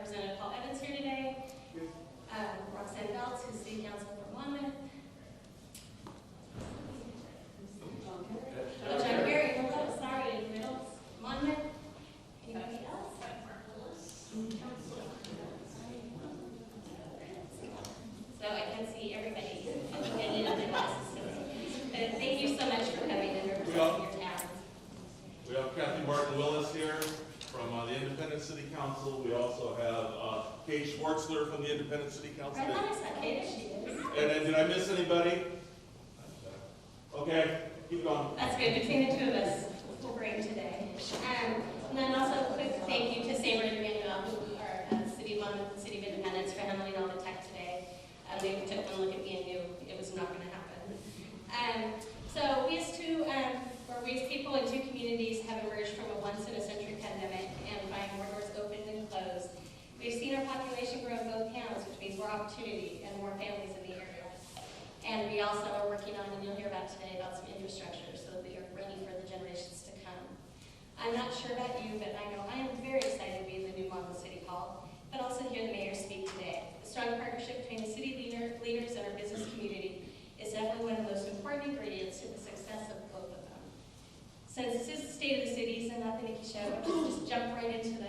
Representative Paul Evans here today. Roxanne Belts, who's City Council for Monmouth. John Gary, hello, sorry, in the middle. Monmouth. Anybody else? So I can see everybody. Thank you so much for coming and representing your town. We have Kathy Martin-Willis here from the Independent City Council. We also have Kate Schwartzler from the Independent City Council. I thought I saw Kate, she is. And did I miss anybody? Okay, keep going. That's good. Between the two of us, we'll bring today. And then also a quick thank you to Sam and Emmanuel, who are City of Monmouth, City of Independence, for handling all the tech today. They took one look at me and knew it was not going to happen. So we as people in two communities have emerged from a once-in-a-century pandemic and find more doors open than closed. We've seen our population grow in both towns, which means more opportunity and more families in the area. And we also are working on, and you'll hear about today, about some infrastructure so that we are ready for the generations to come. I'm not sure about you, but I know I am very excited to be in the new Monmouth City Hall, but also hear the mayor speak today. The strong partnership between the city leaders and our business community is definitely one of the most important ingredients to the success of both of them. Since this is the state of the cities and not the Nikki Show, we'll just jump right into the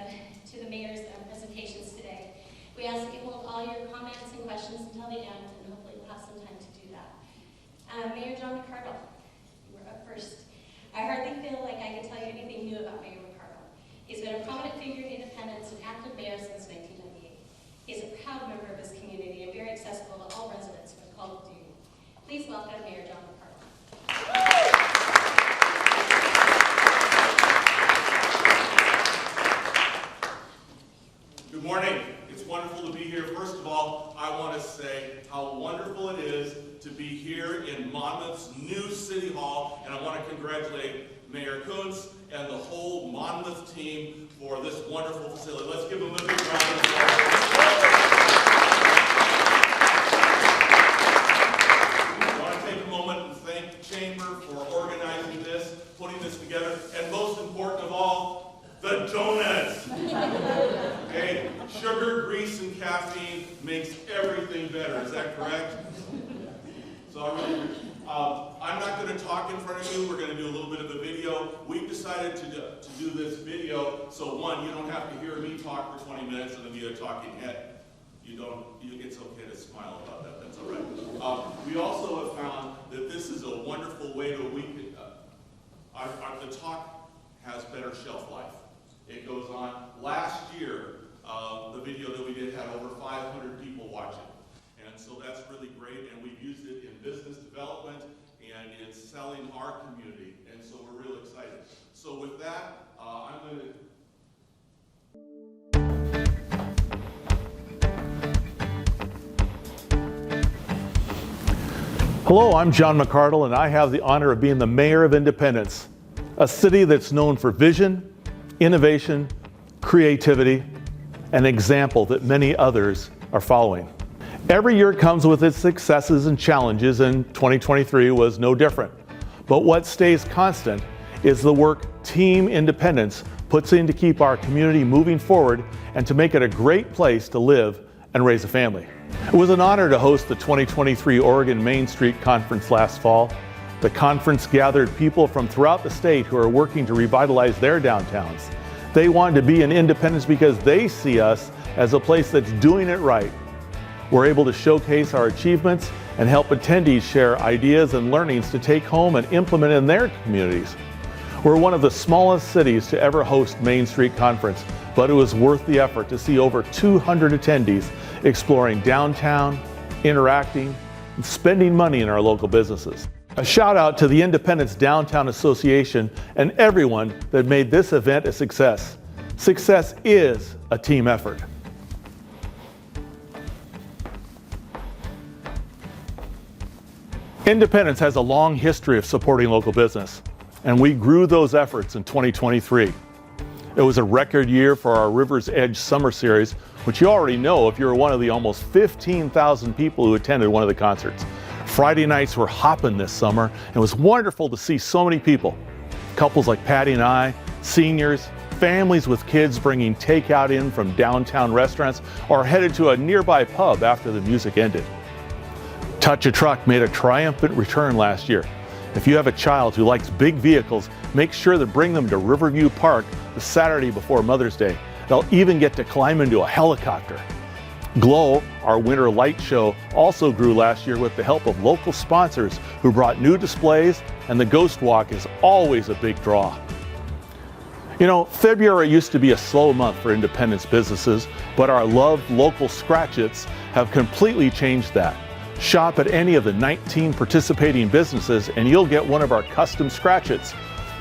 mayor's presentations today. We ask that you hold all your comments and questions until the end, and hopefully we'll have some time to do that. Mayor John McArdle, you were up first. I hardly feel like I can tell you anything new about Mayor McArdle. He's been a prominent figure in Independence and active mayor since 1998. He's a proud member of his community and very accessible to all residents when called to duty. Please welcome Mayor John McArdle. Good morning. It's wonderful to be here. First of all, I want to say how wonderful it is to be here in Monmouth's new City Hall, and I want to congratulate Mayor Koontz and the whole Monmouth team for this wonderful facility. Let's give them a big round of applause. I want to take a moment and thank the Chamber for organizing this, putting this together, and most important of all, the donuts. Okay, sugar, grease, and caffeine makes everything better. Is that correct? So I'm not going to talk in front of you. We're going to do a little bit of a video. We've decided to do this video so one, you don't have to hear me talk for 20 minutes and then be a talking head. It's okay to smile about that. That's all right. We also have found that this is a wonderful way to the talk has better shelf life. It goes on. Last year, the video that we did had over 500 people watching. And so that's really great, and we've used it in business development and in selling our community, and so we're real excited. So with that, I'm going to... Hello, I'm John McArdle, and I have the honor of being the mayor of Independence, a city that's known for vision, innovation, creativity, an example that many others are following. Every year comes with its successes and challenges, and 2023 was no different. But what stays constant is the work Team Independence puts in to keep our community moving forward and to make it a great place to live and raise a family. It was an honor to host the 2023 Oregon Main Street Conference last fall. The conference gathered people from throughout the state who are working to revitalize their downtowns. They want to be in Independence because they see us as a place that's doing it right. We're able to showcase our achievements and help attendees share ideas and learnings to take home and implement in their communities. We're one of the smallest cities to ever host Main Street Conference, but it was worth the effort to see over 200 attendees exploring downtown, interacting, and spending money in our local businesses. A shout out to the Independence Downtown Association and everyone that made this event a success. Success is a team effort. Independence has a long history of supporting local business, and we grew those efforts in 2023. It was a record year for our River's Edge Summer Series, which you already know if you're one of the almost 15,000 people who attended one of the concerts. Friday nights were hopping this summer, and it was wonderful to see so many people. Couples like Patty and I, seniors, families with kids bringing takeout in from downtown restaurants or headed to a nearby pub after the music ended. Touch a Truck made a triumphant return last year. If you have a child who likes big vehicles, make sure to bring them to Riverview Park the Saturday before Mother's Day. They'll even get to climb into a helicopter. Glow, our winter light show, also grew last year with the help of local sponsors who brought new displays, and the Ghost Walk is always a big draw. You know, February used to be a slow month for independence businesses, but our loved local scratch-its have completely changed that. Shop at any of the 19 participating businesses and you'll get one of our custom scratch-its.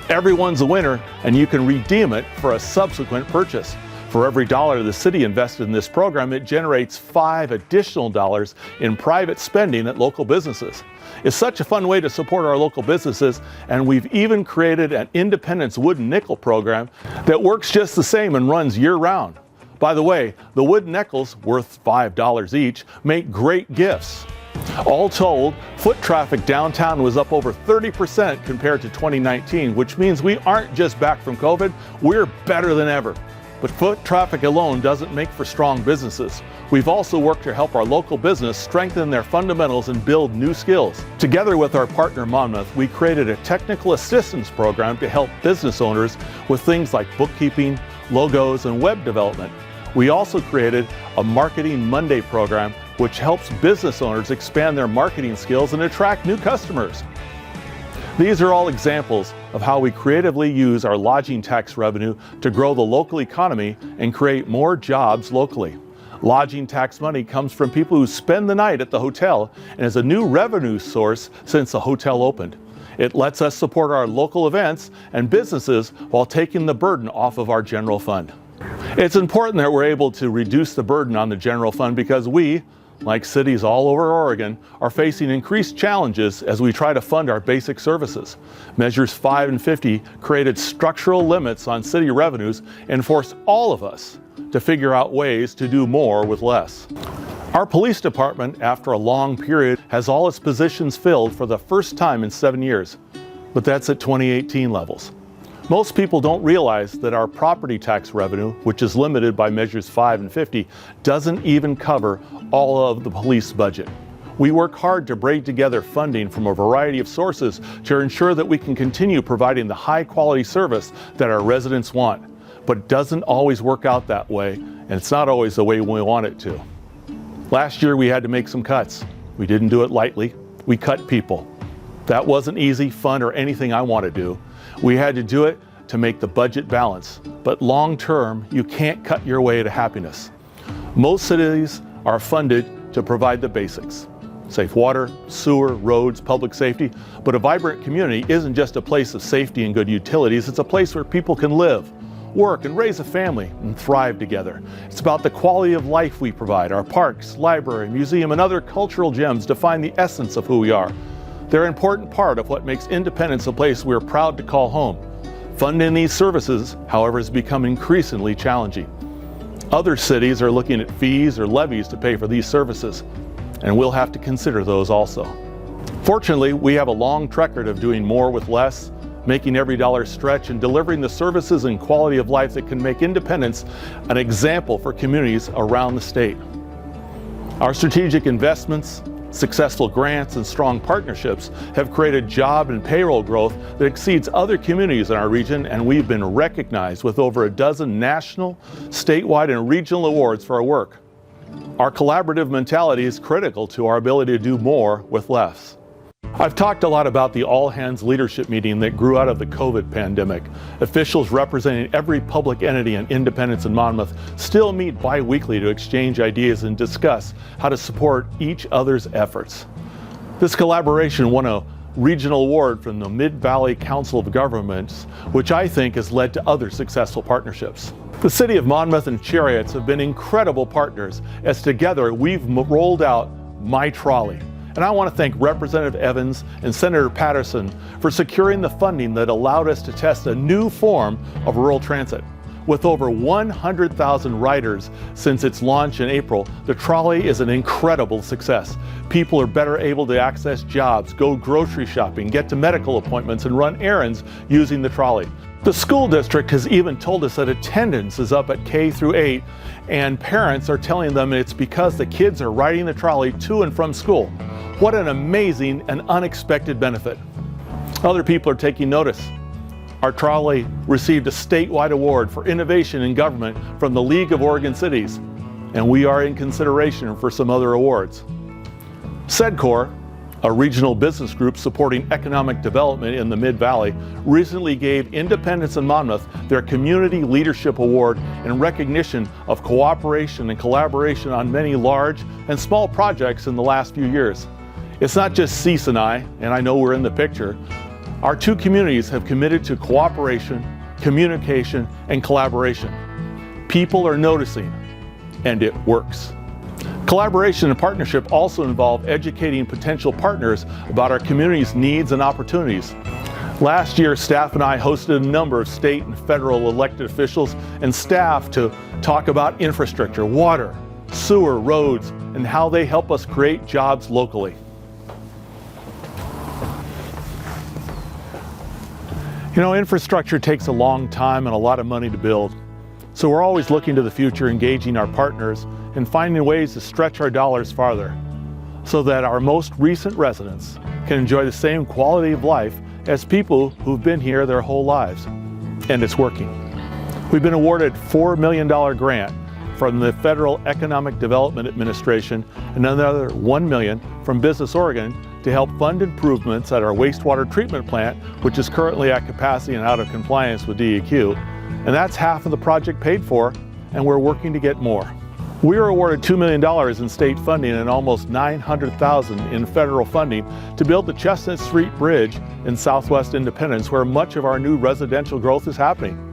Everyone's a winner, and you can redeem it for a subsequent purchase. For every dollar the city invested in this program, it generates $5 additional in private spending at local businesses. It's such a fun way to support our local businesses, and we've even created an Independence Wooden Nickel program that works just the same and runs year-round. By the way, the wooden nickels, worth $5 each, make great gifts. All told, foot traffic downtown was up over 30% compared to 2019, which means we aren't just back from COVID, we're better than ever. But foot traffic alone doesn't make for strong businesses. We've also worked to help our local business strengthen their fundamentals and build new skills. Together with our partner Monmouth, we created a technical assistance program to help business owners with things like bookkeeping, logos, and web development. We also created a Marketing Monday program, which helps business owners expand their marketing skills and attract new customers. These are all examples of how we creatively use our lodging tax revenue to grow the local economy and create more jobs locally. Lodging tax money comes from people who spend the night at the hotel and is a new revenue source since the hotel opened. It lets us support our local events and businesses while taking the burden off of our general fund. It's important that we're able to reduce the burden on the general fund because we, like cities all over Oregon, are facing increased challenges as we try to fund our basic services. Measures 5 and 50 created structural limits on city revenues and forced all of us to figure out ways to do more with less. Our police department, after a long period, has all its positions filled for the first time in 7 years, but that's at 2018 levels. Most people don't realize that our property tax revenue, which is limited by measures 5 and 50, doesn't even cover all of the police budget. We work hard to braid together funding from a variety of sources to ensure that we can continue providing the high quality service that our residents want. But it doesn't always work out that way, and it's not always the way we want it to. Last year we had to make some cuts. We didn't do it lightly. We cut people. That wasn't easy, fun, or anything I want to do. We had to do it to make the budget balance, but long term, you can't cut your way to happiness. Most cities are funded to provide the basics: safe water, sewer, roads, public safety. But a vibrant community isn't just a place of safety and good utilities, it's a place where people can live, work, and raise a family and thrive together. It's about the quality of life we provide. Our parks, library, museum, and other cultural gems define the essence of who we are. They're an important part of what makes Independence a place we're proud to call home. Funding these services, however, has become increasingly challenging. Other cities are looking at fees or levies to pay for these services, and we'll have to consider those also. Fortunately, we have a long track record of doing more with less, making every dollar stretch, and delivering the services and quality of life that can make Independence an example for communities around the state. Our strategic investments, successful grants, and strong partnerships have created job and payroll growth that exceeds other communities in our region, and we've been recognized with over a dozen national, statewide, and regional awards for our work. Our collaborative mentality is critical to our ability to do more with less. I've talked a lot about the all-hands leadership meeting that grew out of the COVID pandemic. Officials representing every public entity in Independence and Monmouth still meet bi-weekly to exchange ideas and discuss how to support each other's efforts. This collaboration won a regional award from the Mid-Valley Council of Governments, which I think has led to other successful partnerships. The City of Monmouth and Chariots have been incredible partners as together we've rolled out My Trolley. And I want to thank Representative Evans and Senator Patterson for securing the funding that allowed us to test a new form of rural transit. With over 100,000 riders since its launch in April, the trolley is an incredible success. People are better able to access jobs, go grocery shopping, get to medical appointments, and run errands using the trolley. The school district has even told us that attendance is up at K through 8, and parents are telling them it's because the kids are riding the trolley to and from school. What an amazing and unexpected benefit. Other people are taking notice. Our trolley received a statewide award for innovation in government from the League of Oregon Cities, and we are in consideration for some other awards. SEDCOR, a regional business group supporting economic development in the Mid-Valley, recently gave Independence and Monmouth their Community Leadership Award in recognition of cooperation and collaboration on many large and small projects in the last few years. It's not just Cease and I know we're in the picture. Our two communities have committed to cooperation, communication, and collaboration. People are noticing, and it works. Collaboration and partnership also involve educating potential partners about our community's needs and opportunities. Last year, staff and I hosted a number of state and federal elected officials and staff to talk about infrastructure, water, sewer, roads, and how they help us create jobs locally. You know, infrastructure takes a long time and a lot of money to build. So we're always looking to the future, engaging our partners and finding ways to stretch our dollars farther so that our most recent residents can enjoy the same quality of life as people who've been here their whole lives. And it's working. We've been awarded a $4 million grant from the Federal Economic Development Administration and another $1 million from Business Oregon to help fund improvements at our wastewater treatment plant, which is currently at capacity and out of compliance with DEQ. And that's half of the project paid for, and we're working to get more. We were awarded $2 million in state funding and almost $900,000 in federal funding to build the Chestnut Street Bridge in Southwest Independence, where much of our new residential growth is happening.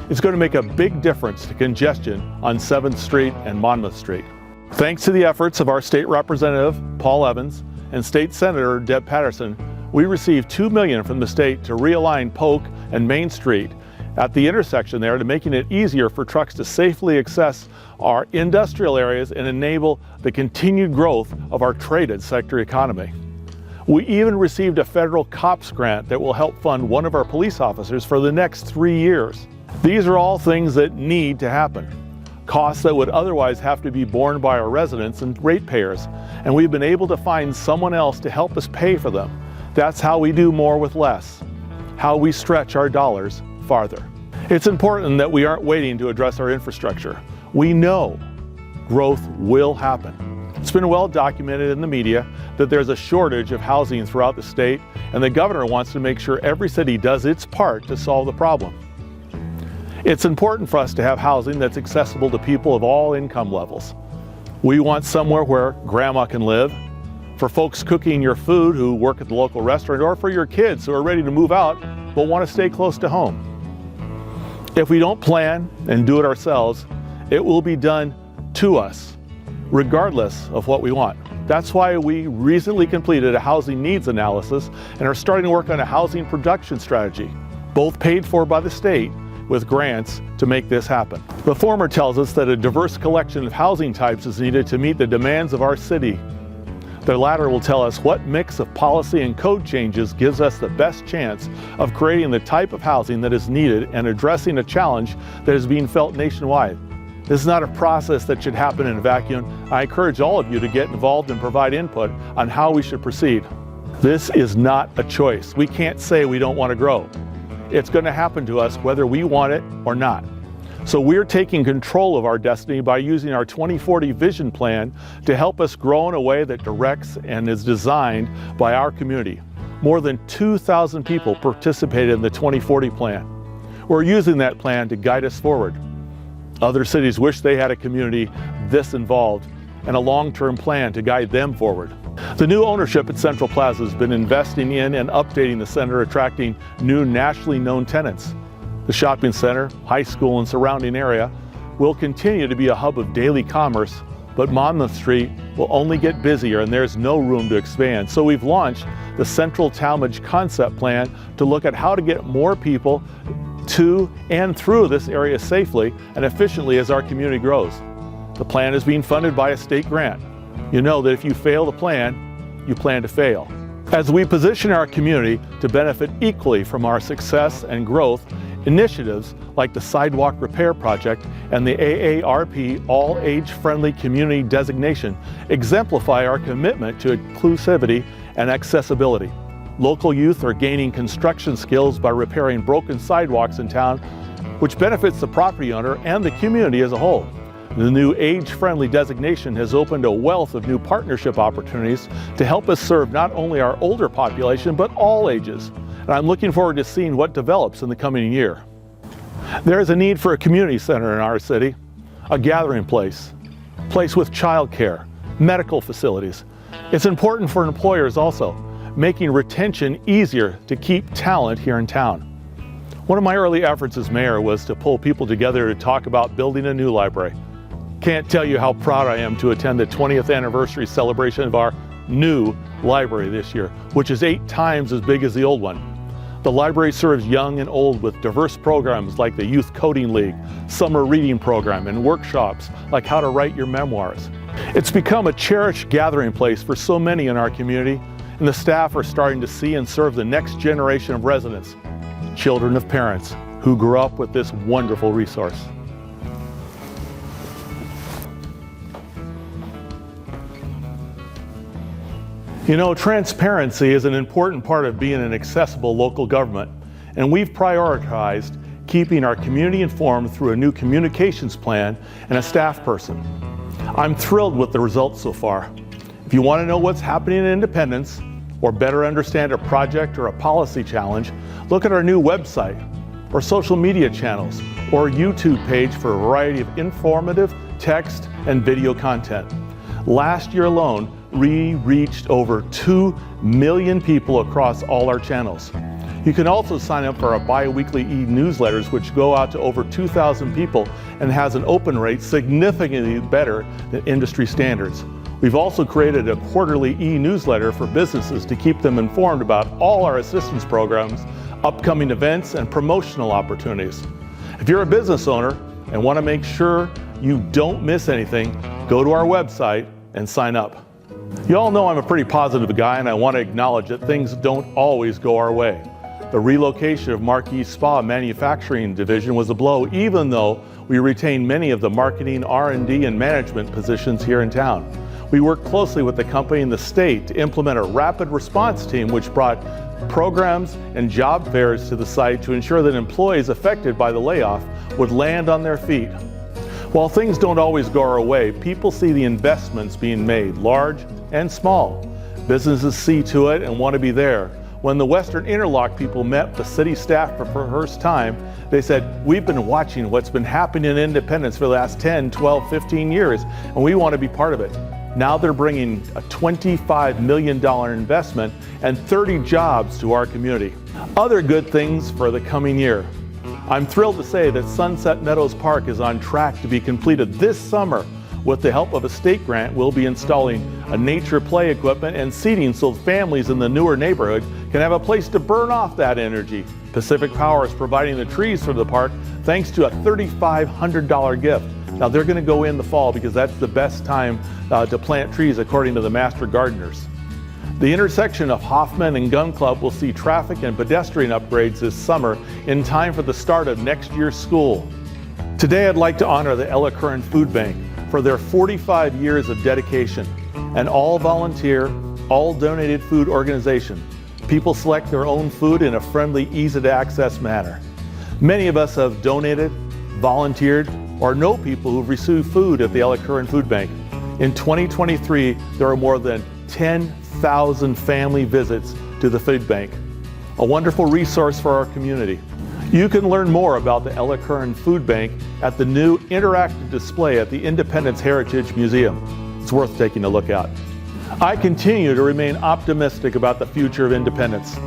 It's going to make a big difference to congestion on 7th Street and Monmouth Street. Thanks to the efforts of our state representative, Paul Evans, and State Senator Deb Patterson, we received $2 million from the state to realign Polk and Main Street at the intersection there, to making it easier for trucks to safely access our industrial areas and enable the continued growth of our traded sector economy. We even received a federal COPS grant that will help fund one of our police officers for the next 3 years. These are all things that need to happen. Costs that would otherwise have to be borne by our residents and ratepayers, and we've been able to find someone else to help us pay for them. That's how we do more with less, how we stretch our dollars farther. It's important that we aren't waiting to address our infrastructure. We know growth will happen. It's been well documented in the media that there's a shortage of housing throughout the state, and the governor wants to make sure every city does its part to solve the problem. It's important for us to have housing that's accessible to people of all income levels. We want somewhere where grandma can live, for folks cooking your food who work at the local restaurant, or for your kids who are ready to move out but want to stay close to home. If we don't plan and do it ourselves, it will be done to us, regardless of what we want. That's why we recently completed a housing needs analysis and are starting to work on a housing production strategy, both paid for by the state with grants to make this happen. The former tells us that a diverse collection of housing types is needed to meet the demands of our city. The latter will tell us what mix of policy and code changes gives us the best chance of creating the type of housing that is needed and addressing a challenge that is being felt nationwide. This is not a process that should happen in a vacuum. I encourage all of you to get involved and provide input on how we should proceed. This is not a choice. We can't say we don't want to grow. It's going to happen to us whether we want it or not. So we're taking control of our destiny by using our 2040 vision plan to help us grow in a way that directs and is designed by our community. More than 2,000 people participated in the 2040 plan. We're using that plan to guide us forward. Other cities wish they had a community this involved and a long-term plan to guide them forward. The new ownership at Central Plaza has been investing in and updating the center, attracting new nationally known tenants. The shopping center, high school, and surrounding area will continue to be a hub of daily commerce, but Monmouth Street will only get busier and there's no room to expand. So we've launched the Central Talmadge Concept Plan to look at how to get more people to and through this area safely and efficiently as our community grows. The plan is being funded by a state grant. You know that if you fail to plan, you plan to fail. As we position our community to benefit equally from our success and growth, initiatives like the Sidewalk Repair Project and the AARP All Age Friendly Community designation exemplify our commitment to inclusivity and accessibility. Local youth are gaining construction skills by repairing broken sidewalks in town, which benefits the property owner and the community as a whole. The new age-friendly designation has opened a wealth of new partnership opportunities to help us serve not only our older population, but all ages. And I'm looking forward to seeing what develops in the coming year. There is a need for a community center in our city, a gathering place with childcare, medical facilities. It's important for employers also, making retention easier to keep talent here in town. One of my early efforts as mayor was to pull people together to talk about building a new library. Can't tell you how proud I am to attend the 20th anniversary celebration of our new library this year, which is 8 times as big as the old one. The library serves young and old with diverse programs like the Youth Coding League, summer reading program, and workshops like how to write your memoirs. It's become a cherished gathering place for so many in our community, and the staff are starting to see and serve the next generation of residents, children of parents who grew up with this wonderful resource. You know, transparency is an important part of being an accessible local government, and we've prioritized keeping our community informed through a new communications plan and a staff person. I'm thrilled with the results so far. If you want to know what's happening in Independence, or better understand a project or a policy challenge, look at our new website, or social media channels, or YouTube page for a variety of informative text and video content. Last year alone, we reached over 2 million people across all our channels. You can also sign up for our bi-weekly e-newsletters, which go out to over 2,000 people and has an open rate significantly better than industry standards. We've also created a quarterly e-newsletter for businesses to keep them informed about all our assistance programs, upcoming events, and promotional opportunities. If you're a business owner and want to make sure you don't miss anything, go to our website and sign up. You all know I'm a pretty positive guy, and I want to acknowledge that things don't always go our way. The relocation of Marquis Spa Manufacturing Division was a blow, even though we retained many of the marketing, R&D, and management positions here in town. We worked closely with the company and the state to implement a rapid response team which brought programs and job fairs to the site to ensure that employees affected by the layoff would land on their feet. While things don't always go our way, people see the investments being made, large and small. Businesses see to it and want to be there. When the Western Interlock people met the city staff for the first time, they said, "We've been watching what's been happening in Independence for the last 10, 12, 15 years, and we want to be part of it." Now they're bringing a $25 million investment and 30 jobs to our community. Other good things for the coming year. I'm thrilled to say that Sunset Meadows Park is on track to be completed this summer. With the help of a state grant, we'll be installing a nature play equipment and seating so families in the newer neighborhood can have a place to burn off that energy. Pacific Power is providing the trees for the park thanks to a $3,500 gift. Now they're going to go in the fall because that's the best time to plant trees according to the master gardeners. The intersection of Hoffman and Gun Club will see traffic and pedestrian upgrades this summer in time for the start of next year's school. Today I'd like to honor the Ella Curran Food Bank for their 45 years of dedication, an all-volunteer, all-donated food organization. People select their own food in a friendly, easy-to-access manner. Many of us have donated, volunteered, or know people who've received food at the Ella Curran Food Bank. In 2023, there are more than 10,000 family visits to the food bank, a wonderful resource for our community. You can learn more about the Ella Curran Food Bank at the new interactive display at the Independence Heritage Museum. It's worth taking a look at. I continue to remain optimistic about the future of Independence.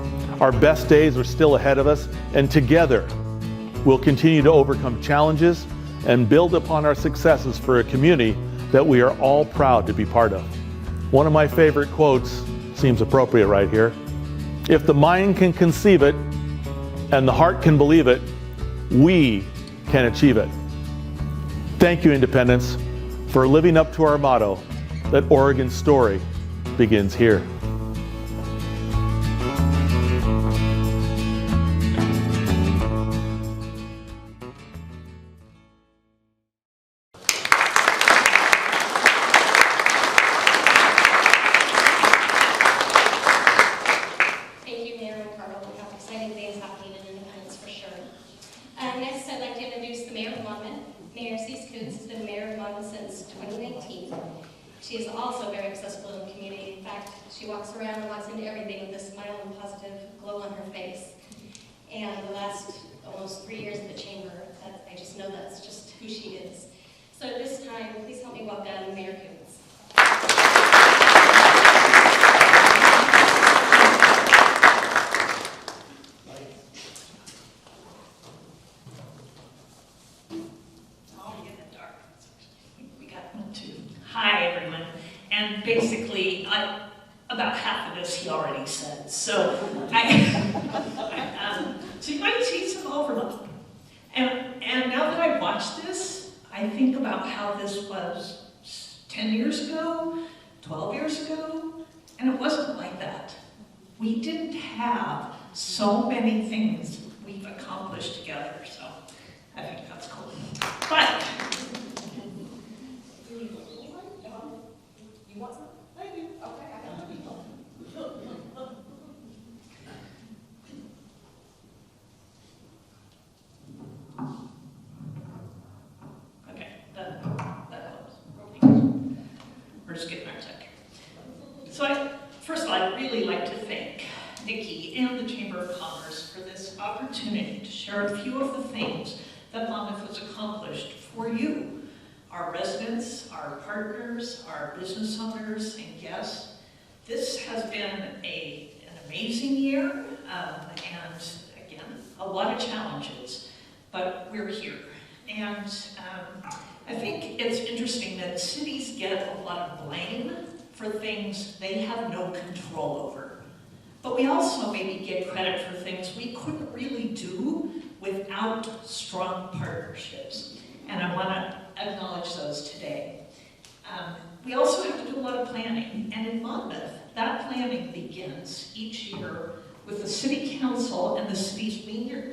Our best days are still ahead of us, and together we'll continue to overcome challenges and build upon our successes for a community that we are all proud to be part of. One of my favorite quotes seems appropriate right here. If the mind can conceive it and the heart can believe it, we can achieve it. Thank you, Independents, for living up to our motto that Oregon's story begins here. Thank you, Mayor McArdle. We have exciting things happening in Independence for sure. Next, I'd like to introduce the Mayor of Monmouth. Mayor Koontz has been Mayor of Monmouth since 2019. She is also very accessible in the community. In fact, she walks around and walks into everything with a smile and positive glow on her face. And the last almost 3 years at the Chamber, I just know that's just who she is. So at this time, please help me welcome Mayor Koontz. Hi, everyone. And basically, about half of this he already said. So, so you might see some overlap. And now that I've watched this, I think about how this was 10 years ago, 12 years ago, and it wasn't like that. We didn't have so many things we've accomplished together, so I think that's cool. But you want some? I do. Okay, I got people. okay, that helps. We're just getting our tech. So first of all, I'd really like to thank Nikki and the Chamber of Commerce for this opportunity to share a few of the things that Monmouth has accomplished for you, our residents, our partners, our business owners, and guests. This has been an amazing year, and again, a lot of challenges, but we're here. And I think it's interesting that cities get a lot of blame for things they have no control over. But we also maybe get credit for things we couldn't really do without strong partnerships. And I want to acknowledge those today. We also have to do a lot of planning, and in Monmouth, that planning begins each year with the City Council and the city's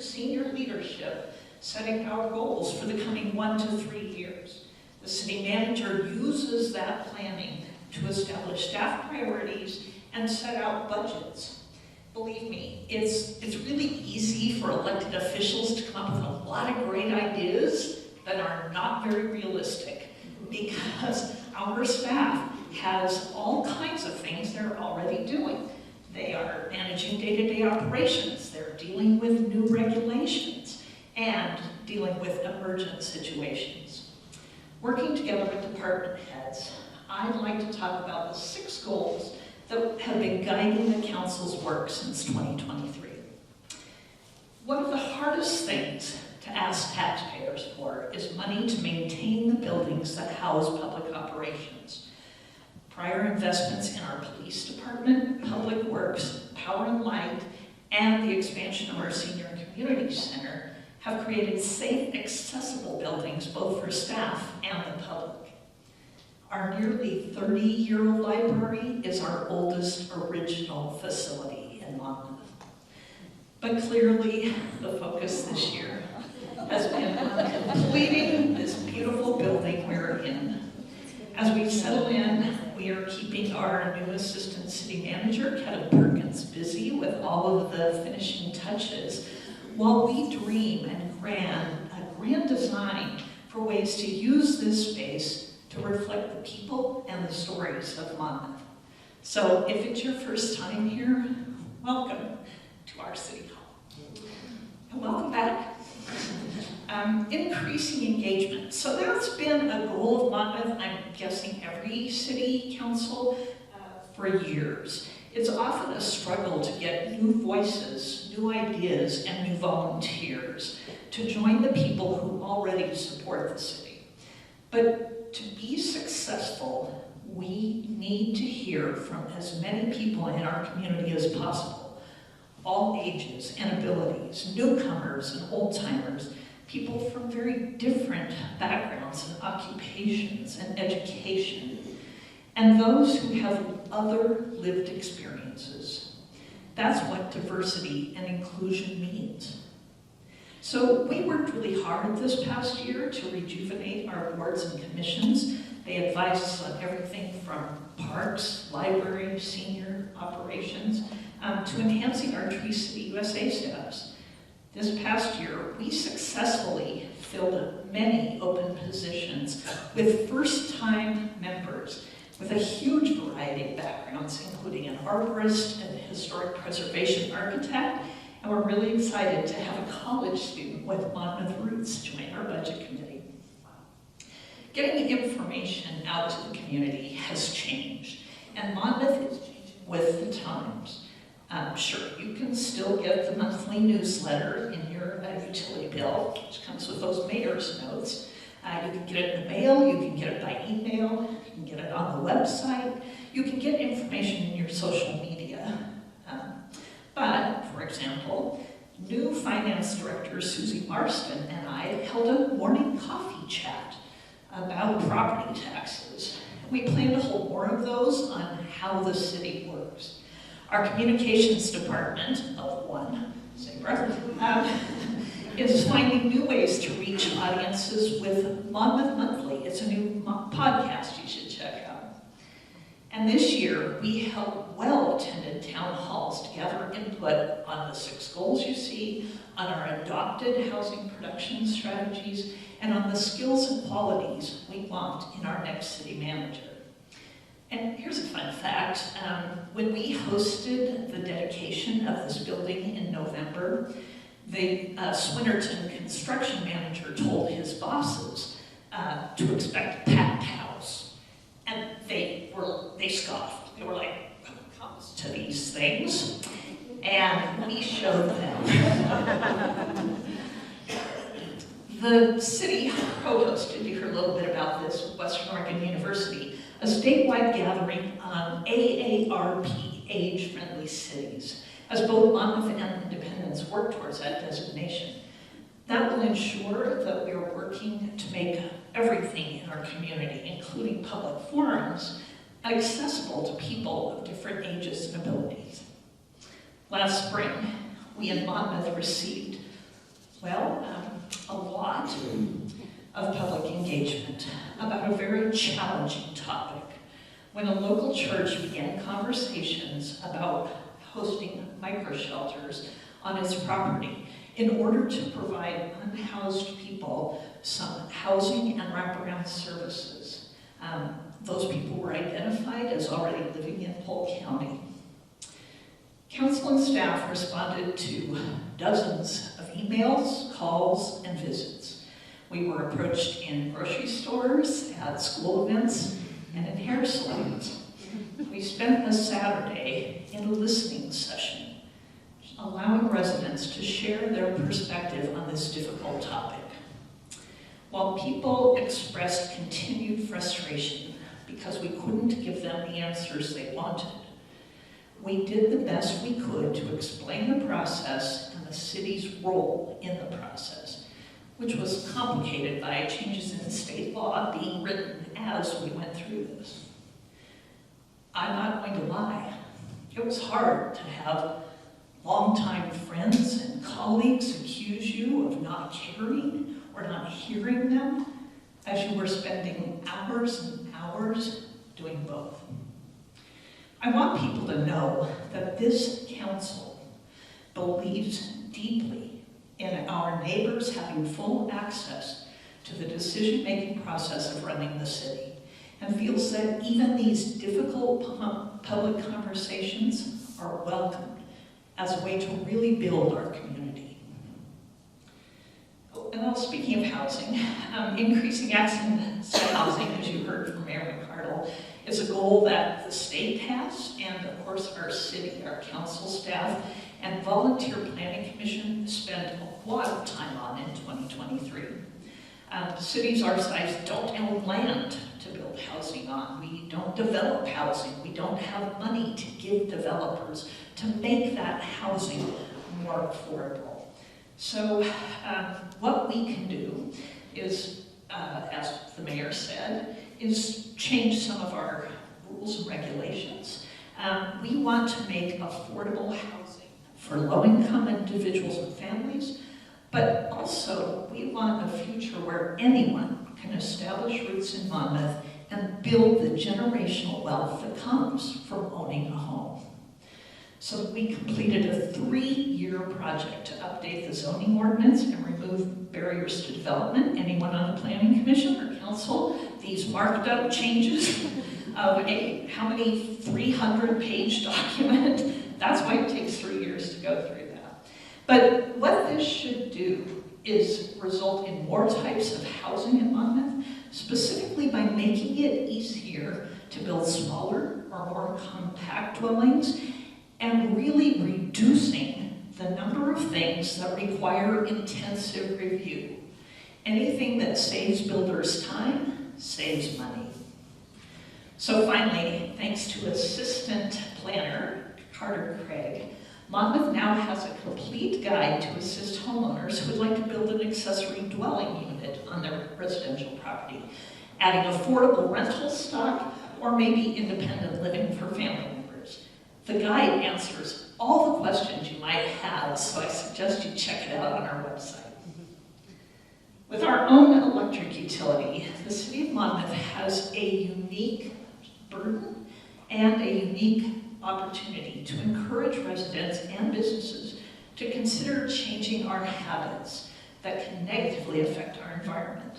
senior leadership setting our goals for the coming 1 to 3 years. The city manager uses that planning to establish staff priorities and set out budgets. Believe me, it's really easy for elected officials to come up with a lot of great ideas that are not very realistic, because our staff has all kinds of things they're already doing. They are managing day-to-day operations, they're dealing with new regulations, and dealing with emergent situations. Working together with department heads, I'd like to talk about the 6 goals that have been guiding the council's work since 2023. One of the hardest things to ask taxpayers for is money to maintain the buildings that house public operations. Prior investments in our police department, public works, power and light, and the expansion of our senior and community center have created safe, accessible buildings both for staff and the public. Our nearly 30-year-old library is our oldest original facility in Monmouth. But clearly, the focus this year has been on completing this beautiful building we're in. As we settle in, we are keeping our new assistant city manager, Kevin Perkins, busy with all of the finishing touches, while we dream and a grand design for ways to use this space to reflect the people and the stories of Monmouth. So if it's your first time here, welcome to our City Hall. And welcome back. Increasing engagement. So that's been a goal of Monmouth, I'm guessing every city council, for years. It's often a struggle to get new voices, new ideas, and new volunteers to join the people who already support the city. But to be successful, we need to hear from as many people in our community as possible. all ages and abilities, newcomers and old-timers, people from very different backgrounds and occupations and education, and those who have other lived experiences. That's what diversity and inclusion means. So we worked really hard this past year to rejuvenate our boards and commissions. They advised us on everything from parks, library, senior operations, to enhancing our Tree City USA staffs. This past year, we successfully filled many open positions with first-time members with a huge variety of backgrounds, including an arborist and a historic preservation architect, and we're really excited to have a college student with Monmouth roots join our budget committee. Getting information out to the community has changed, and Monmouth is changing with the times. Sure, you can still get the monthly newsletter in your utility bill, which comes with those mayor's notes. You can get it in the mail, you can get it by email, you can get it on the website, you can get information in your social media. But, for example, new finance director Susie Marston and I held a morning coffee chat about property taxes. We plan to hold more of those on how the city works. Our communications department, of one, same breath, is finding new ways to reach audiences with Monmouth Monthly. It's a new podcast you should check out. And this year, we held well-attended town halls to gather input on the 6 goals you see, on our adopted housing production strategies, and on the skills and qualities we want in our next city manager. And here's a fun fact. When we hosted the dedication of this building in November, the Swinnerton construction manager told his bosses to expect a packed house. And they scoffed. They were like, "Who comes to these things?" And we showed them. The city co-hosted, you heard a little bit about this with Western Oregon University, a statewide gathering on AARP, age-friendly cities, as both Monmouth and Independence work towards that designation. That will ensure that we are working to make everything in our community, including public forums, accessible to people of different ages and abilities. Last spring, we in Monmouth received, a lot of public engagement about a very challenging topic when a local church began conversations about hosting micro-shelters on its property in order to provide unhoused people some housing and wraparound services. Those people were identified as already living in Polk County. Council and staff responded to dozens of emails, calls, and visits. We were approached in grocery stores, at school events, and in hair salons. We spent a Saturday in a listening session, allowing residents to share their perspective on this difficult topic. While people expressed continued frustration because we couldn't give them the answers they wanted, we did the best we could to explain the process and the city's role in the process, which was complicated by changes in state law being written as we went through this. I'm not going to lie, it was hard to have longtime friends and colleagues accuse you of not caring or not hearing them as you were spending hours and hours doing both. I want people to know that this council believes deeply in our neighbors having full access to the decision-making process of running the city, and feels that even these difficult public conversations are welcomed as a way to really build our community. And speaking of housing, increasing access to housing, as you heard from Mayor McArdle, is a goal that the state has, and of course our city, our council staff, and volunteer planning commission spent a lot of time on in 2023. Cities our size don't own land to build housing on. We don't develop housing. We don't have money to give developers to make that housing more affordable. So what we can do is, as the mayor said, is change some of our rules and regulations. We want to make affordable housing for low-income individuals and families, but also we want a future where anyone can establish roots in Monmouth and build the generational wealth that comes from owning a home. So we completed a 3-year project to update the zoning ordinance and remove barriers to development. Anyone on the planning commission or council, these marked up changes of a, how many 300-page document, that's why it takes 3 years to go through that. But what this should do is result in more types of housing in Monmouth, specifically by making it easier to build smaller or more compact dwellings, and really reducing the number of things that require intensive review. Anything that saves builders time saves money. So finally, thanks to assistant planner Carter Craig, Monmouth now has a complete guide to assist homeowners who would like to build an accessory dwelling unit on their residential property, adding affordable rental stock, or maybe independent living for family members. The guide answers all the questions you might have, so I suggest you check it out on our website. With our own electric utility, the City of Monmouth has a unique burden and a unique opportunity to encourage residents and businesses to consider changing our habits that can negatively affect our environment.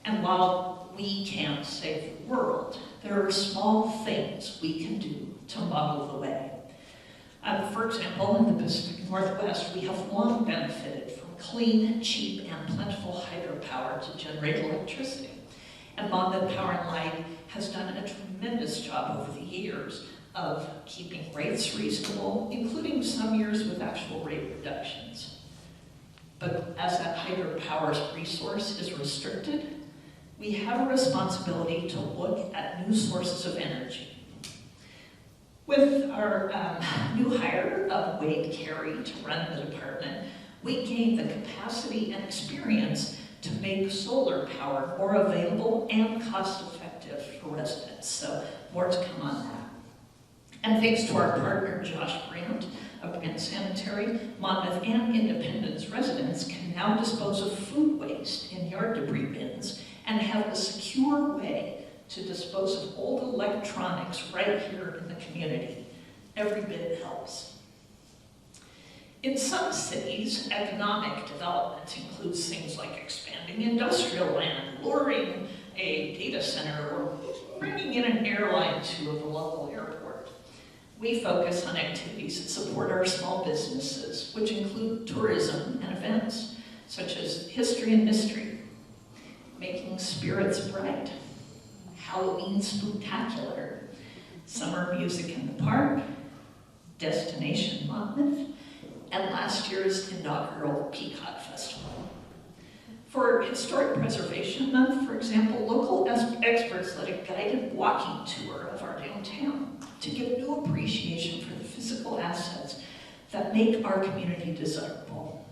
And while we can't save the world, there are small things we can do to model the way. For example, in the Pacific Northwest, we have long benefited from clean, cheap, and plentiful hydropower to generate electricity. And Monmouth Power and Light has done a tremendous job over the years of keeping rates reasonable, including some years with actual rate reductions. But as that hydropower resource is restricted, we have a responsibility to look at new sources of energy. With our new hire of Wade Carey to run the department, we gained the capacity and experience to make solar power more available and cost-effective for residents. So more to come on that. And thanks to our partner, Josh Brandt of Brandt Sanitary, Monmouth and Independence residents can now dispose of food waste in yard debris bins and have a secure way to dispose of old electronics right here in the community. Every bit helps. In some cities, economic development includes things like expanding industrial land, luring a data center, or bringing in an airline to the local airport. We focus on activities that support our small businesses, which include tourism and events, such as history and mystery, making spirits bright, Halloween spooktacular, summer music in the park, Destination Monmouth, and last year's inaugural Peacock Festival. For Historic Preservation Month, for example, local experts led a guided walking tour of our downtown to give new appreciation for the physical assets that make our community desirable.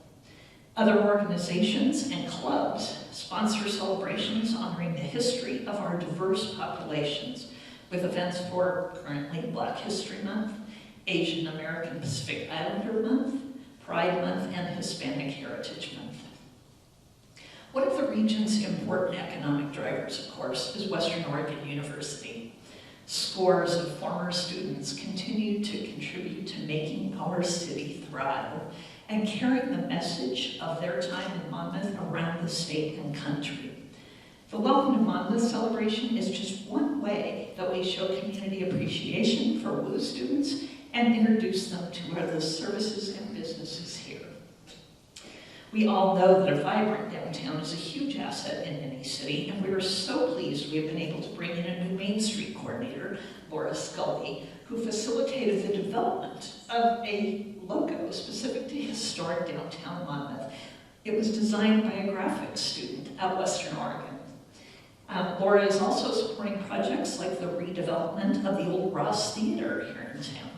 Other organizations and clubs sponsor celebrations honoring the history of our diverse populations with events for currently Black History Month, Asian American Pacific Islander Month, Pride Month, and Hispanic Heritage Month. One of the region's important economic drivers, of course, is Western Oregon University. Scores of former students continue to contribute to making our city thrive and carrying the message of their time in Monmouth around the state and country. The Welcome to Monmouth celebration is just one way that we show community appreciation for WU students and introduce them to the services and businesses here. We all know that a vibrant downtown is a huge asset in any city, and we are so pleased we have been able to bring in a new Main Street coordinator, Laura Scully, who facilitated the development of a logo specific to historic downtown Monmouth. It was designed by a graphics student at Western Oregon. Laura is also supporting projects like the redevelopment of the old Ross Theater here in town.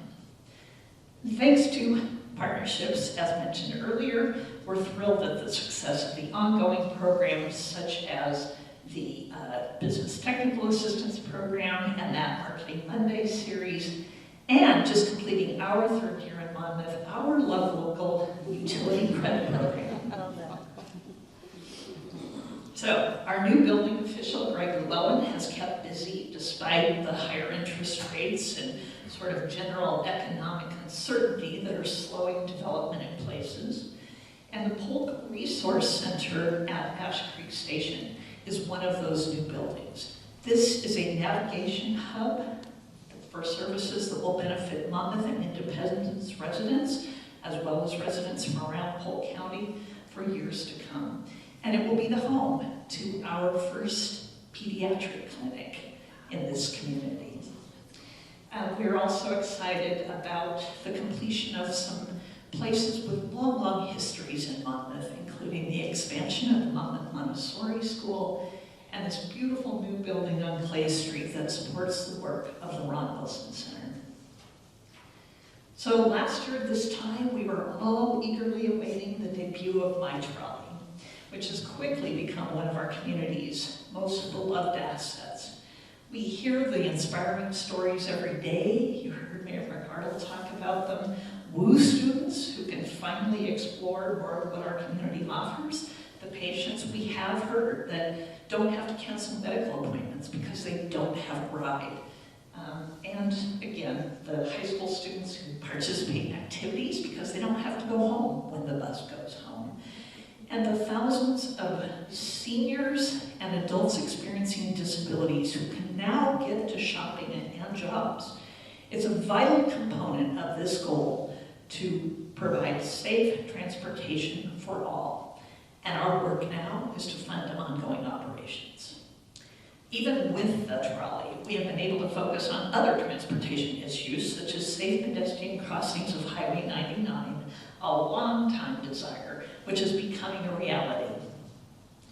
Thanks to partnerships, as mentioned earlier, we're thrilled at the success of the ongoing programs such as the Business Technical Assistance Program and that Marketing Monday series, and just completing our third year in Monmouth, our Love Local Utility Credit Program. So, our new building official, Greg Llewellyn, has kept busy despite the higher interest rates and sort of general economic uncertainty that are slowing development in places. And the Polk Resource Center at Ash Creek Station is one of those new buildings. This is a navigation hub for services that will benefit Monmouth and Independence residents, as well as residents from around Polk County for years to come. And it will be the home to our first pediatric clinic in this community. We're also excited about the completion of some places with long histories in Monmouth, including the expansion of the Monmouth Montessori School and this beautiful new building on Clay Street that supports the work of the Ron Wilson Center. So last year at this time, we were all eagerly awaiting the debut of My Trolley, which has quickly become one of our community's most beloved assets. We hear the inspiring stories every day. You heard Mayor McArdle talk about them. Woo students who can finally explore more of what our community offers. The patients we have heard that don't have to cancel medical appointments because they don't have a ride. And again, the high school students who participate in activities because they don't have to go home when the bus goes home. And the thousands of seniors and adults experiencing disabilities who can now get to shopping and jobs. It's a vital component of this goal to provide safe transportation for all. And our work now is to fund ongoing operations. Even with the trolley, we have been able to focus on other transportation issues, such as safe pedestrian crossings of Highway 99, a long-time desire, which is becoming a reality.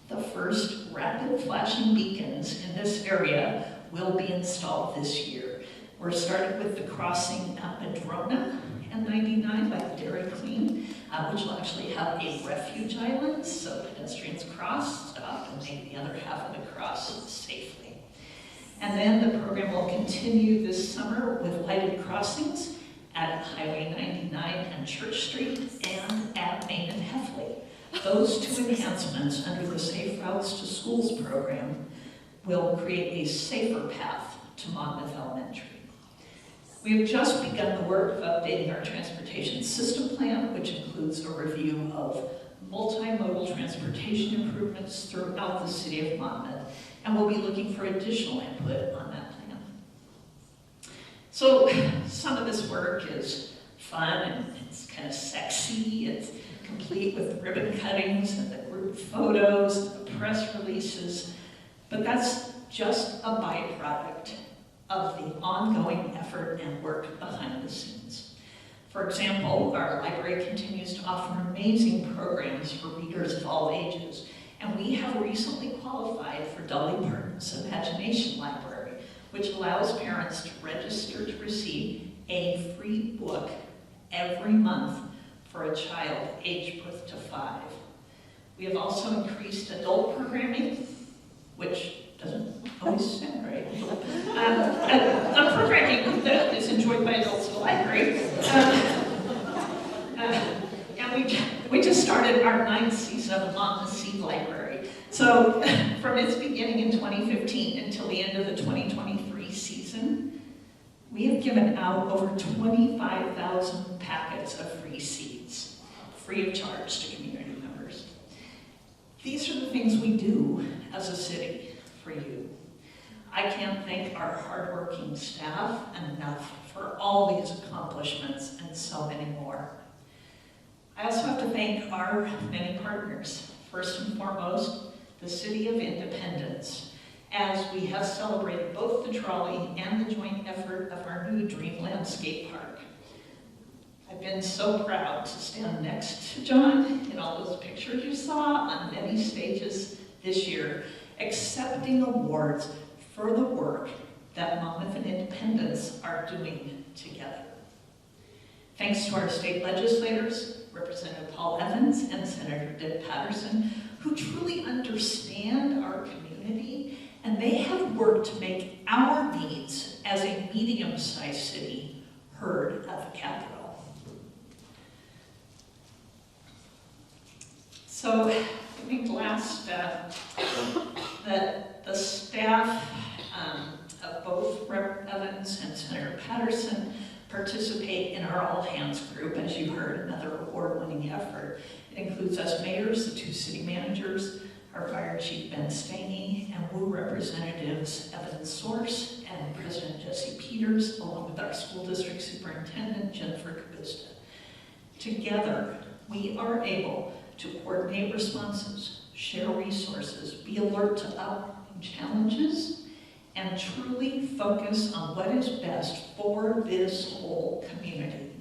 The first rapid flashing beacons in this area will be installed this year. We're starting with the crossing at Madrona and 99 by Dairy Queen, which will actually have a refuge island, so pedestrians cross, stop, and make the other half of it cross safely. And then the program will continue this summer with lighted crossings at Highway 99 and Church Street and at Main and Heffley. Those two enhancements under the Safe Routes to Schools program will create a safer path to Monmouth Elementary. We have just begun the work of updating our transportation system plan, which includes a review of multimodal transportation improvements throughout the city of Monmouth, and we'll be looking for additional input on that plan. So some of this work is fun and it's kind of sexy. It's complete with ribbon cuttings and the group photos, the press releases, but that's just a byproduct of the ongoing effort and work behind the scenes. For example, our library continues to offer amazing programs for readers of all ages, and we have recently qualified for Dolly Parton's Imagination Library, which allows parents to register to receive a free book every month for a child aged birth to 5. We have also increased adult programming, which doesn't always sound right. A programming that is enjoyed by adults in the library. And we just started our 9th season of the Monmouth City Library. So from its beginning in 2015 until the end of the 2023 season, we have given out over 25,000 packets of free seeds, free of charge to community members. These are the things we do as a city for you. I can't thank our hardworking staff enough for all these accomplishments and so many more. I also have to thank our many partners. First and foremost, the City of Independence, as we have celebrated both the trolley and the joint effort of our new Dreamland Skate Park. I've been so proud to stand next to John in all those pictures you saw on many stages this year, accepting awards for the work that Monmouth and Independence are doing together. Thanks to our state legislators, Representative Paul Evans and Senator Dick Patterson, who truly understand our community, and they have worked to make our needs as a medium-sized city heard at the Capitol. So I think last that the staff of both Rep. Evans and Senator Patterson participate in our all hands group, as you heard, another award-winning effort. It includes us mayors, the 2 city managers, our fire chief Ben Staney, and WU representatives Evan Source and President Jesse Peters, along with our school district superintendent Jennifer Kabista. Together, we are able to coordinate responses, share resources, be alert to upcoming challenges, and truly focus on what is best for this whole community.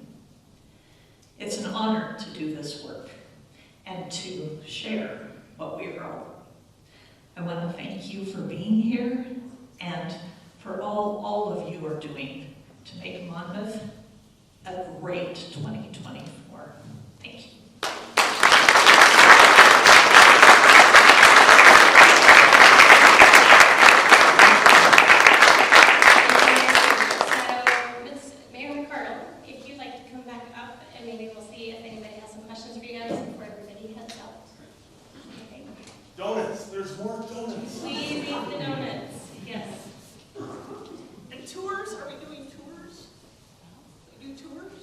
It's an honor to do this work and to share what we are all. I want to thank you for being here and for all of you are doing to make Monmouth a great 2024. Thank you. Mayor McArdle, if you'd like to come back up and maybe we'll see if anybody has some questions for you guys before everybody heads out. Okay. Donuts, there's more donuts. Please eat the donuts. Yes. And tours, are we doing tours? We do tours?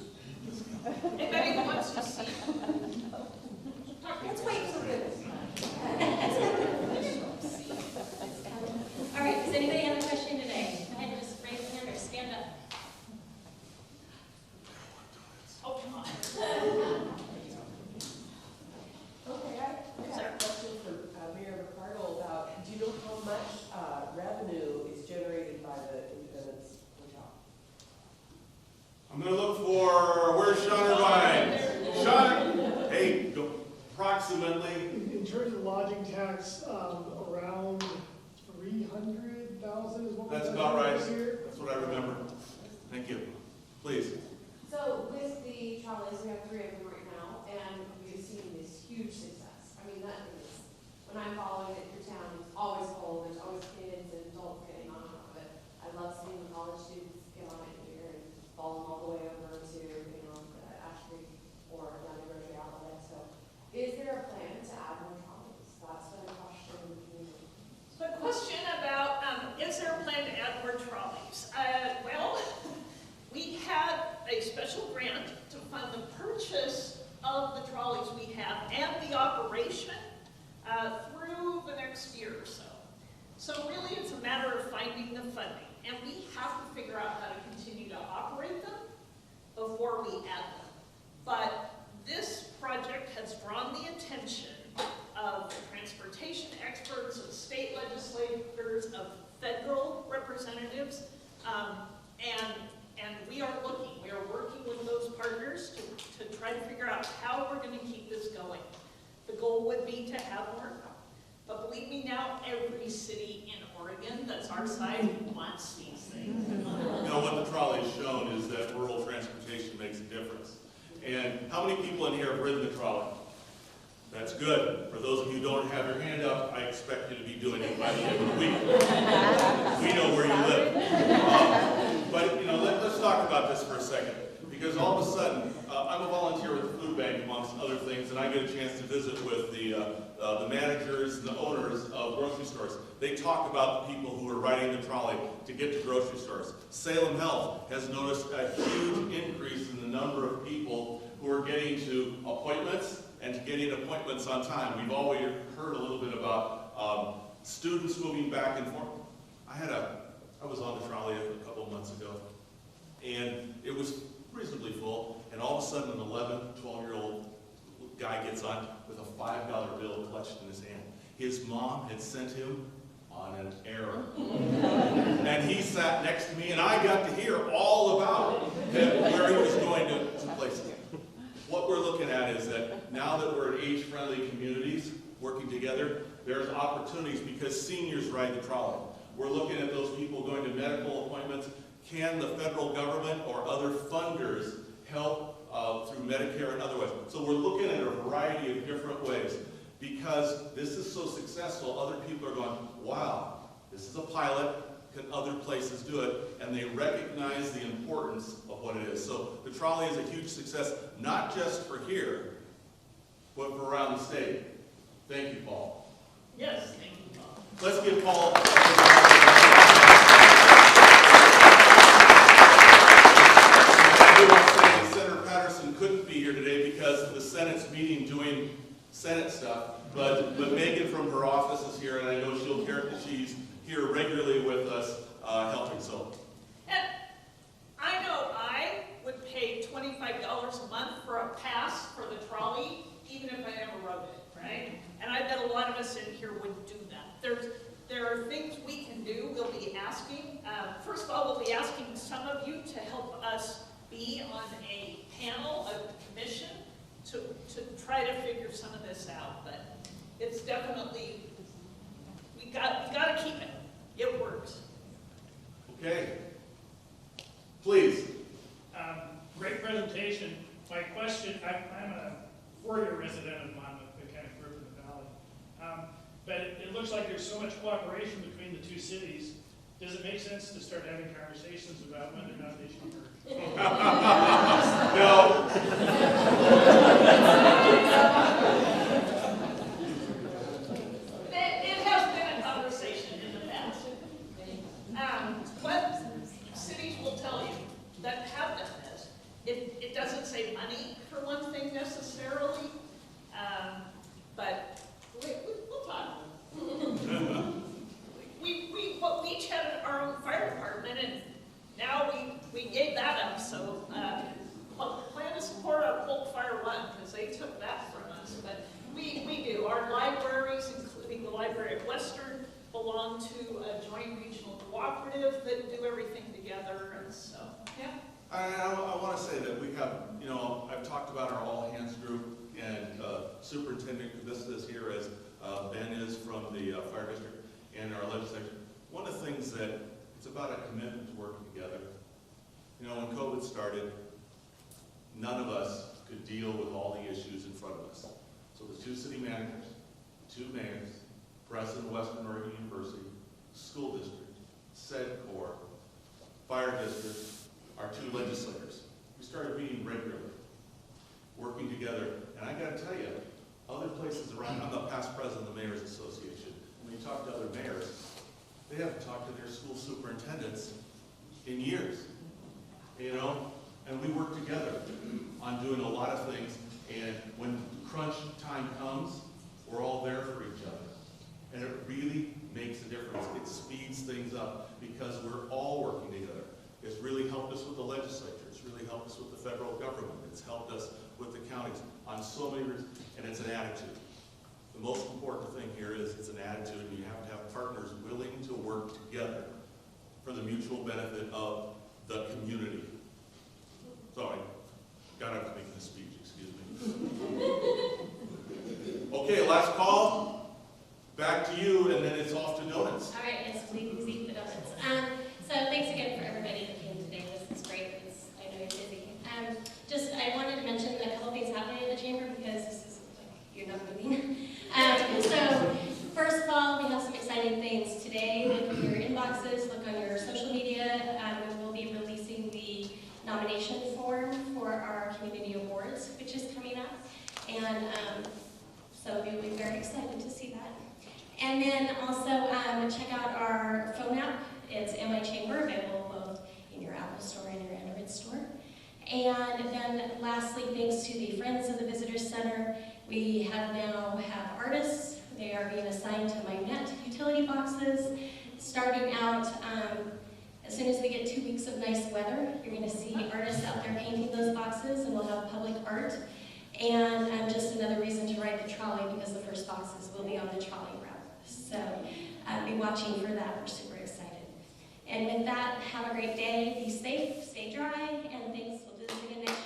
Anybody who wants to see? Let's wait for this. All right, does anybody have a question today? Go ahead and just raise your hand or stand up. Oh, come on. Okay, I have a question for Mayor McArdle about, do you know how much revenue is generated by the Independence Hotel? I'm gonna look for, where's Sean Irvine? Sean, hey, go, approximately. In terms of lodging tax, around 300,000 is what we That's got about right. this year. That's what I remember. Thank you. Please. So with the trolleys, we have 3 of them right now, and we've seen this huge success. I mean, that is, when I'm following it through town, it's always full, there's always kids and adults getting on top of it. I love seeing the college students get on it here and follow them all the way over to, Ash Creek or down to Grocery Outlet. So is there a plan to add more trolleys? That's been a question in the community. So a question about, is there a plan to add more trolleys? Well, we had a special grant to fund the purchase of the trolleys we have and the operation through the next year or so. So really it's a matter of finding the funding, and we have to figure out how to continue to operate them before we add them. But this project has drawn the attention of transportation experts, of state legislators, of federal representatives, and we are working with those partners to try to figure out how we're going to keep this going. The goal would be to have more, but believe me now, every city in Oregon that's our size wants these things. You know, what the trolley's shown is that rural transportation makes a difference. And how many people in here have ridden the trolley? That's good. For those of you who don't have your hand up, I expect you to be doing it by the end of the week. We know where you live. But let's talk about this for a second. Because all of a sudden, I'm a volunteer with the food bank, amongst other things, and I get a chance to visit with the managers and the owners of grocery stores. They talk about the people who are riding the trolley to get to grocery stores. Salem Health has noticed a huge increase in the number of people who are getting to appointments and to getting appointments on time. We've always heard a little bit about students moving back and forth. I was on the trolley a couple of months ago, and it was reasonably full, and all of a sudden an 11, 12-year-old guy gets on with a $5 bill clutched in his hand. His mom had sent him on an errand. And he sat next to me, and I got to hear all about where he was going to places. What we're looking at is that now that we're in age-friendly communities working together, there's opportunities because seniors ride the trolley. We're looking at those people going to medical appointments. Can the federal government or other funders help through Medicare and otherwise. So we're looking at a variety of different ways. Because this is so successful, other people are going, wow, this is a pilot, can other places do it? And they recognize the importance of what it is. So the trolley is a huge success, not just for here, but for around the state. Thank you, Paul. Yes, thank you, Paul. Let's give Paul. Senator Patterson couldn't be here today because the Senate's meeting doing Senate stuff, but Megan from her office is here, and I know she's here regularly with us helping. So, And I know I would pay $25 a month for a pass for the trolley, even if I never rode it, right? And I bet a lot of us in here would do that. There are things we can do. We'll be asking. First of all, we'll be asking some of you to help us be on a panel, a commission, to try to figure some of this out. But it's definitely, we got to keep it. It works. okay. Please. Great presentation. My question, I'm a 4-year resident of Monmouth, the kind of group in the valley. But it looks like there's so much cooperation between the two cities. Does it make sense to start having conversations about whether or not they should merge? No. It has been a conversation in the past. What cities will tell you that have done this, it doesn't save money for one thing necessarily, but we'll talk. We each had our own fire department, and now we gave that up. So plan to support our Polk Fire One because they took that from us. But we do. Our libraries, including the Library of Western, belong to a joint regional cooperative that do everything together. And so, yeah. I want to say that we have, I've talked about our all hands group, and Superintendent Koontz is here, as Ben is from the fire district and our legislature. One of the things that it's about a commitment to working together. When COVID started, none of us could deal with all the issues in front of us. So the 2 city managers, 2 mayors, president of Western Oregon University, school district, SEDCOR, fire district, our 2 legislators. We started meeting regularly, working together. And I got to tell you, other places around, I'm the past president of the Mayor's Association. When you talk to other mayors, they haven't talked to their school superintendents in years, and we work together on doing a lot of things. And when crunch time comes, we're all there for each other. And it really makes a difference. It speeds things up because we're all working together. It's really helped us with the legislature. It's really helped us with the federal government. It's helped us with the counties on so many reasons, and it's an attitude. The most important thing here is it's an attitude, and you have to have partners willing to work together for the mutual benefit of the community. Sorry, gotta make this speech, excuse me. Okay, last call. Back to you, and then it's off to donuts. All right, yes, please eat the donuts. So thanks again for everybody that came today. This is great. I know you're busy. I wanted to mention a couple things happening in the chamber because this is you're not moving. So first of all, we have some exciting things today. Look in your inboxes, look on your social media. We will be releasing the nomination form for our community awards, which is coming up. And so you'll be very excited to see that. And then also check out our phone app. It's MI Chamber, available both in your Apple Store and your Android store. And then lastly, thanks to the Friends of the Visitor Center, we now have artists. They are being assigned to my net utility boxes. Starting out, as soon as we get 2 weeks of nice weather, you're going to see artists out there painting those boxes, and we'll have public art. And just another reason to ride the trolley, because the first boxes will be on the trolley route. So be watching for that. We're super excited. And with that, have a great day. Be safe, stay dry, and thanks. We'll do this again next year.